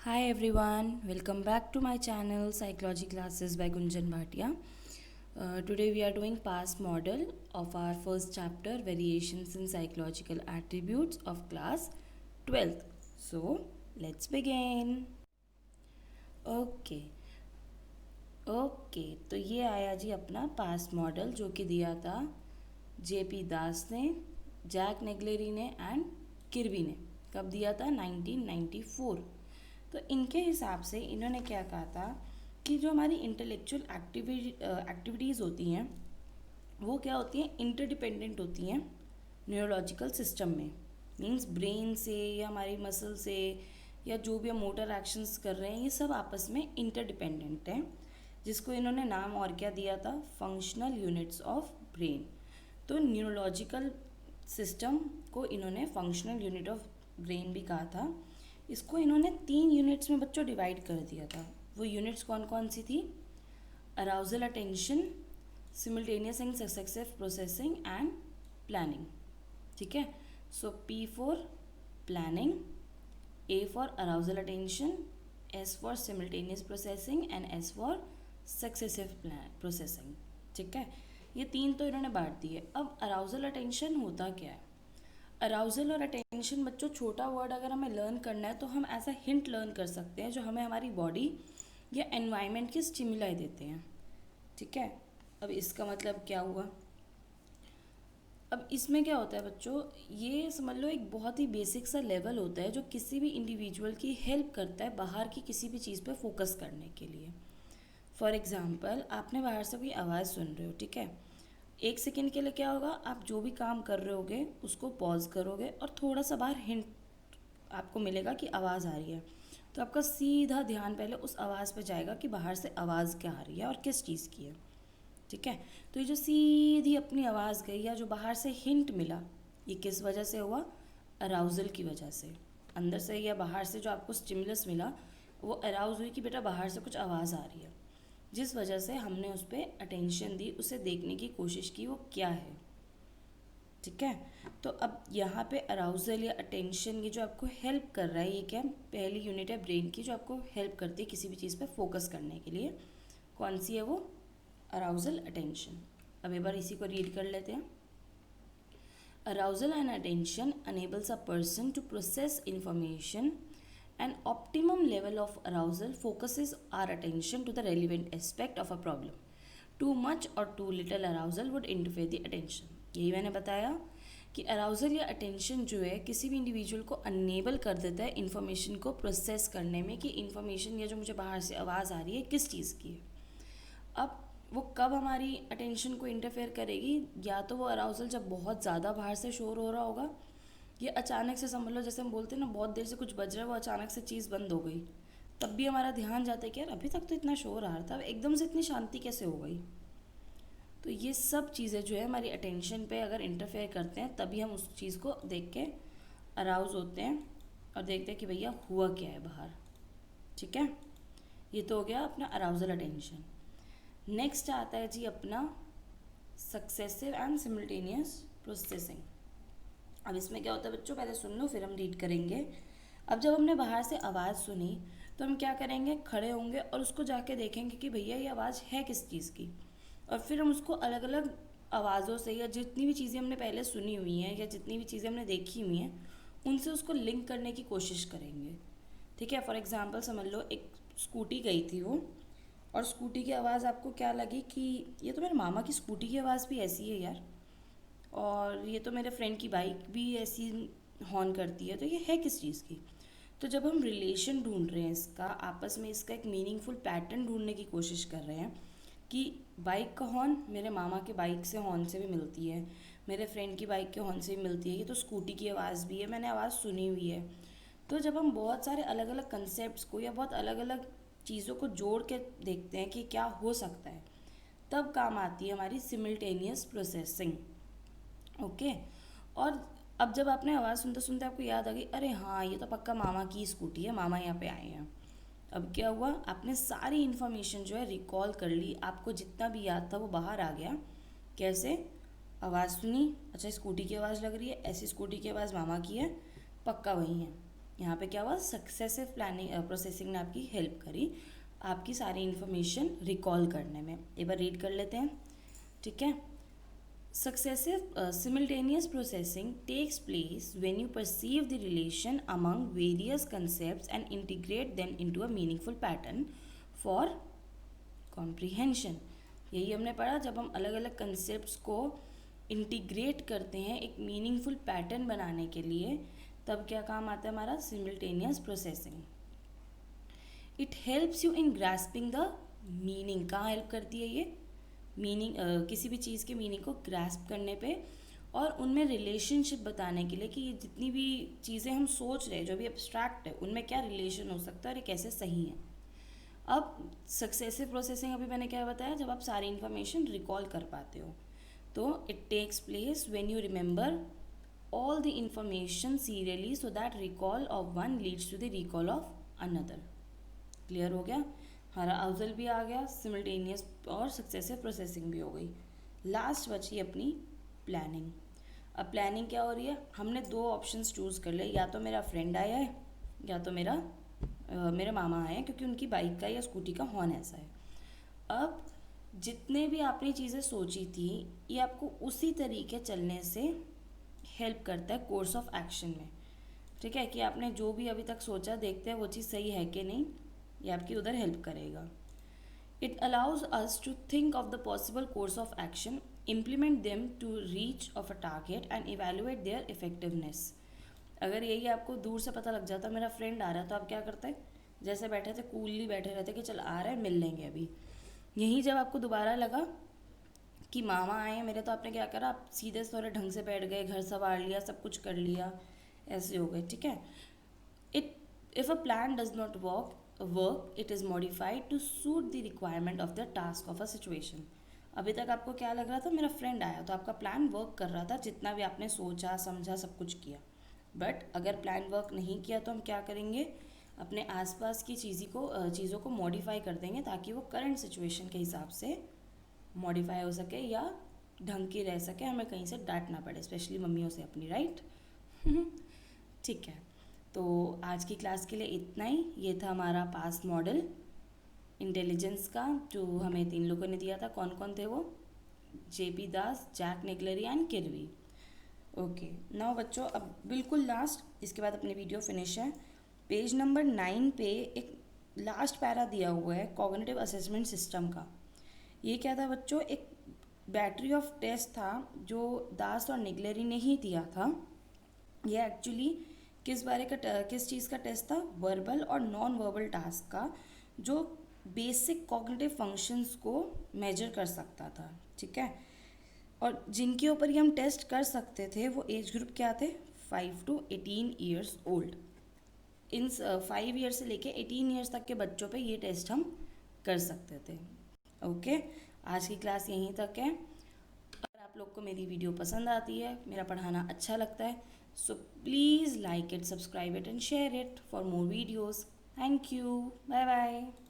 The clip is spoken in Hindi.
Hi everyone, welcome back to my channel Psychology Classes by Gunjan Bhatia. Today we are doing past model of our first chapter Variations in Psychological Attributes of class 12th. So let's begin. Okay. Okay तो ये आया जी अपना पास्ट मॉडल जो कि दिया था जेपी दास ने, जैक नेग्लेरी ने एंड किर्बी ने। कब दिया था? 1994। तो इनके हिसाब से इन्होंने क्या कहा था कि जो हमारी इंटेलेक्चुअल एक्टिविटीज़ होती हैं वो क्या होती हैं, इंटरडिपेंडेंट होती हैं न्यूरोलॉजिकल सिस्टम में। मींस ब्रेन से या हमारी मसल से या जो भी हम मोटर एक्शंस कर रहे हैं ये सब आपस में इंटरडिपेंडेंट हैं, जिसको इन्होंने नाम और क्या दिया था, फंक्शनल यूनिट्स ऑफ ब्रेन। तो न्यूरोलॉजिकल सिस्टम को इन्होंने फंक्शनल यूनिट ऑफ ब्रेन भी कहा था। इसको इन्होंने 3 यूनिट्स में बच्चों डिवाइड कर दिया था। वो यूनिट्स कौन कौन सी थी? Arousal attention, simultaneous and successive processing and planning. ठीक है, so P for planning, A for arousal attention, S for simultaneous processing and S for successive processing. ठीक है, ये 3 तो इन्होंने बांट दिए। अब अराउजल अटेंशन होता क्या है? अराउजल और अटेंशन बच्चों छोटा वर्ड अगर हमें लर्न करना है तो हम ऐसा हिंट लर्न कर सकते हैं जो हमें हमारी बॉडी या एनवायरनमेंट की स्टिमुलाई देते हैं। ठीक है, अब इसका मतलब क्या हुआ? अब इसमें क्या होता है बच्चों, ये समझ लो एक बहुत ही बेसिक सा लेवल होता है जो किसी भी इंडिविजुअल की हेल्प करता है बाहर की किसी भी चीज़ पे फोकस करने के लिए। फॉर एग्ज़ाम्पल, आपने बाहर से कोई आवाज़ सुन रहे हो, ठीक है, 1 सेकेंड के लिए क्या होगा, आप जो भी काम कर रहे होगे उसको पॉज करोगे और थोड़ा सा बाहर हिंट आपको मिलेगा कि आवाज़ आ रही है, तो आपका सीधा ध्यान पहले उस आवाज़ पे जाएगा कि बाहर से आवाज़ क्या आ रही है और किस चीज़ की है। ठीक है, तो ये जो सीधी अपनी आवाज़ गई या जो बाहर से हिंट मिला, ये किस वजह से हुआ? अराउजल की वजह से। अंदर से या बाहर से जो आपको स्टिमुलस मिला वो अराउज हुई कि बेटा बाहर से कुछ आवाज़ आ रही है, जिस वजह से हमने उस पर अटेंशन दी, उसे देखने की कोशिश की वो क्या है। ठीक है, तो अब यहाँ पे अराउजल या अटेंशन ये जो आपको हेल्प कर रहा है, ये क्या, पहली यूनिट है ब्रेन की जो आपको हेल्प करती है किसी भी चीज़ पे फोकस करने के लिए। कौन सी है वो? Arousal attention. अब एक बार इसी को रीड कर लेते हैं। Arousal and attention enables a person to process information. An optimum level of arousal focuses our attention to the relevant aspect of a problem. Too much or too little arousal would interfere the attention. यही मैंने बताया कि अराउजल या अटेंशन जो है किसी भी इंडिविजुअल को अनेबल कर देता है इन्फॉर्मेशन को प्रोसेस करने में, कि इन्फॉर्मेशन या जो मुझे बाहर से आवाज़ आ रही है किस चीज़ की है। अब वो कब हमारी अटेंशन को इंटरफेयर करेगी? या तो वो अराउजल जब बहुत ज़्यादा बाहर से शोर हो रहा होगा, ये अचानक से समझ लो, जैसे हम बोलते हैं ना बहुत देर से कुछ बज रहा है, वो अचानक से चीज़ बंद हो गई, तब भी हमारा ध्यान जाता है कि यार अभी तक तो इतना शोर आ रहा था, अब एकदम से इतनी शांति कैसे हो गई। तो ये सब चीज़ें जो है हमारी अटेंशन पे अगर इंटरफेयर करते हैं तभी हम उस चीज़ को देख के अराउज होते हैं और देखते हैं कि भैया हुआ क्या है बाहर। ठीक है, ये तो हो गया अपना अराउजल अटेंशन। नेक्स्ट आता है जी अपना सक्सेसिव एंड सिमिल्टेनियस प्रोसेसिंग। अब इसमें क्या होता है बच्चों, पहले सुन लो फिर हम रीड करेंगे। अब जब हमने बाहर से आवाज़ सुनी तो हम क्या करेंगे, खड़े होंगे और उसको जाके देखेंगे कि भैया ये आवाज़ है किस चीज़ की, और फिर हम उसको अलग अलग आवाज़ों से या जितनी भी चीज़ें हमने पहले सुनी हुई हैं या जितनी भी चीज़ें हमने देखी हुई हैं उनसे उसको लिंक करने की कोशिश करेंगे। ठीक है, फॉर एग्ज़ाम्पल समझ लो एक स्कूटी गई थी वो, और स्कूटी की आवाज़ आपको क्या लगी कि ये तो मेरे मामा की स्कूटी की आवाज़ भी ऐसी है यार, और ये तो मेरे फ्रेंड की बाइक भी ऐसी हॉर्न करती है, तो ये है किस चीज़ की? तो जब हम रिलेशन ढूंढ रहे हैं इसका, आपस में इसका एक मीनिंगफुल पैटर्न ढूंढने की कोशिश कर रहे हैं कि बाइक का हॉर्न मेरे मामा के बाइक से हॉर्न से भी मिलती है, मेरे फ्रेंड की बाइक के हॉर्न से भी मिलती है, ये तो स्कूटी की आवाज़ भी है, मैंने आवाज़ सुनी हुई है। तो जब हम बहुत सारे अलग अलग कंसेप्ट को या बहुत अलग अलग चीज़ों को जोड़ के देखते हैं कि क्या हो सकता है, तब काम आती है हमारी सिमिल्टेनियस प्रोसेसिंग। ओके, और अब जब आपने आवाज़ सुनते सुनते आपको याद आ गई, अरे हाँ ये तो पक्का मामा की स्कूटी है, मामा यहाँ पे आए हैं। अब क्या हुआ, आपने सारी इन्फॉर्मेशन जो है रिकॉल कर ली, आपको जितना भी याद था वो बाहर आ गया। कैसे? आवाज़ सुनी, अच्छा स्कूटी की आवाज़ लग रही है, ऐसी स्कूटी की आवाज़ मामा की है, पक्का वही है, यहाँ पे क्या हुआ, सक्सेसिव प्लानिंग प्रोसेसिंग ने आपकी हेल्प करी आपकी सारी इन्फॉर्मेशन रिकॉल करने में। एक बार रीड कर लेते हैं, ठीक है। Successive simultaneous processing takes place when you perceive the relation among various concepts and integrate them into a meaningful pattern for comprehension। यही हमने पढ़ा, जब हम अलग अलग concepts को इंटीग्रेट करते हैं एक मीनिंगफुल पैटर्न बनाने के लिए, तब क्या काम आता है हमारा, simultaneous processing. It helps you in grasping the meaning. कहाँ हेल्प करती है ये, मीनिंग किसी भी चीज़ के मीनिंग को ग्रास्प करने पे और उनमें रिलेशनशिप बताने के लिए कि ये जितनी भी चीज़ें हम सोच रहे हैं जो भी एब्स्ट्रैक्ट है उनमें क्या रिलेशन हो सकता है और ये कैसे सही है। अब सक्सेसिव प्रोसेसिंग अभी मैंने क्या बताया, जब आप सारी इन्फॉर्मेशन रिकॉल कर पाते हो, तो it takes place when you remember all the information serially so that recall of one leads to the recall of another. Clear हो गया, हमारा अफजल भी आ गया, सिमिल्टेनियस और सक्सेसिव प्रोसेसिंग भी हो गई। लास्ट बची अपनी प्लानिंग। अब प्लानिंग क्या हो रही है, हमने दो ऑप्शंस चूज़ कर लिए, या तो मेरा फ्रेंड आया है या तो मेरे मामा आए हैं, क्योंकि उनकी बाइक का या स्कूटी का हॉर्न ऐसा है। अब जितने भी आपने चीज़ें सोची थी ये आपको उसी तरीके चलने से हेल्प करता है कोर्स ऑफ एक्शन में, ठीक है, कि आपने जो भी अभी तक सोचा देखते हैं वो चीज़ सही है कि नहीं, ये आपकी उधर हेल्प करेगा। It allows us to think of the possible course of action, implement them to reach of a target and evaluate their effectiveness. अगर यही आपको दूर से पता लग जाता मेरा फ्रेंड आ रहा है, तो आप क्या करते, जैसे बैठे थे कूलली बैठे रहते कि चल आ रहा है मिल लेंगे अभी। यहीं जब आपको दोबारा लगा कि मामा आए हैं मेरे, तो आपने क्या करा, आप सीधे थोड़े ढंग से बैठ गए, घर संभाल लिया, सब कुछ कर लिया, ऐसे हो गए, ठीक है। It if a plan does not work it is modified to suit the requirement of the task of a situation. अभी तक आपको क्या लग रहा था, मेरा फ्रेंड आया तो आपका प्लान वर्क कर रहा था, जितना भी आपने सोचा समझा सब कुछ किया। बट अगर प्लान वर्क नहीं किया तो हम क्या करेंगे, अपने आसपास की चीज़ों को मॉडिफाई कर देंगे ताकि वो करंट सिचुएशन के हिसाब से मॉडिफाई हो सके या ढंग की रह सके, हमें कहीं से डांट ना पड़े, स्पेशली मम्मियों से अपनी, राइट। ठीक है, तो आज की क्लास के लिए इतना ही। ये था हमारा पास्ट मॉडल इंटेलिजेंस का, जो हमें 3 लोगों ने दिया था। कौन कौन थे वो, J P Das, Jack Naglieri and Kirby. Okay, now बच्चों अब बिल्कुल लास्ट, इसके बाद अपनी वीडियो फिनिश है। पेज नंबर 9 पे एक लास्ट पैरा दिया हुआ है कॉग्निटिव असेसमेंट सिस्टम का। ये क्या था बच्चों, एक बैटरी ऑफ टेस्ट था जो दास और निगलरी ने ही दिया था। ये एक्चुअली किस चीज़ का टेस्ट था, वर्बल और नॉन वर्बल टास्क का, जो बेसिक कॉग्निटिव फंक्शंस को मेजर कर सकता था, ठीक है। और जिनके ऊपर ये हम टेस्ट कर सकते थे वो एज ग्रुप क्या थे, 5 to 18 years old. In 5 years से लेके 18 ईयर्स तक के बच्चों पे ये टेस्ट हम कर सकते थे। ओके, आज की क्लास यहीं तक है। अगर आप लोग को मेरी वीडियो पसंद आती है, मेरा पढ़ाना अच्छा लगता है, so please like it, subscribe it and share it for more videos. Thank you, bye bye.